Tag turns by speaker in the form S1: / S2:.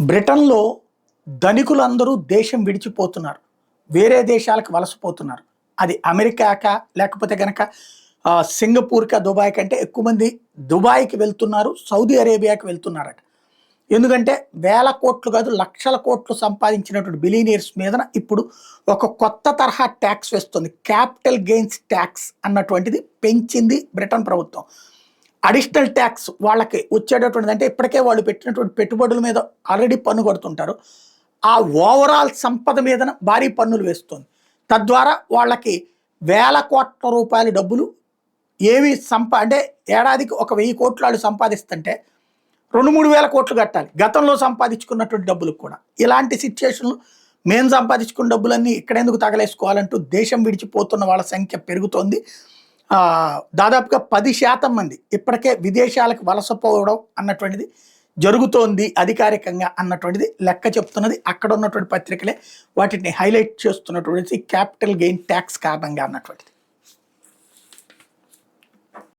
S1: బ్రిటన్‌లో ధనికులందరూ దేశం విడిచిపోతున్నారు. వేరే దేశాలకు వలసపోతున్నారు. అది అమెరికాకా లేకపోతే గనక సింగపూర్‌కా, దుబాయ్ కంటే ఎక్కువ మంది దుబాయ్‌కి వెళ్తున్నారు. సౌదీ అరేబియాకి వెళ్తున్నారట. ఎందుకంటే వేల కోట్లు కాదు లక్షల కోట్లు సంపాదించినటువంటి బిలియనీర్స్ మీదన ఇప్పుడు ఒక కొత్త తరహా ట్యాక్స్ వేస్తుంది. క్యాపిటల్ గెయిన్స్ ట్యాక్స్ అన్నటువంటిది పెంచింది బ్రిటన్ ప్రభుత్వం. అడిషనల్ ట్యాక్స్ వాళ్ళకి వచ్చేటటువంటిది అంటే ఇప్పటికే వాళ్ళు పెట్టినటువంటి పెట్టుబడుల మీద ఆల్రెడీ పన్ను కడుతుంటారు. ఆ ఓవరాల్ సంపద మీదన భారీ పన్నులు వేస్తుంది. తద్వారా వాళ్ళకి వేల కోట్ల రూపాయల డబ్బులు ఏవి అంటే ఏడాదికి ఒక 1000 కోట్లు వాళ్ళు సంపాదిస్తుంటే 2-3 వేల కోట్లు కట్టాలి. గతంలో సంపాదించుకున్నటువంటి డబ్బులకు కూడా. ఇలాంటి సిచ్యుయేషన్‌లో మేము సంపాదించుకున్న డబ్బులన్నీ ఇక్కడెందుకు తగలేసుకోవాలంటూ దేశం విడిచిపోతున్న వాళ్ళ సంఖ్య పెరుగుతోంది. దాదాపుగా 10% మంది ఇప్పటికే విదేశాలకు వలసపోవడం అన్నటువంటిది జరుగుతోంది అధికారికంగా అన్నటువంటిది లెక్క చెప్తున్నది. అక్కడ ఉన్నటువంటి పత్రికలే వాటిని హైలైట్ చేస్తున్నటువంటిది క్యాపిటల్ గెయిన్ ట్యాక్స్ కారణంగా అన్నటువంటిది.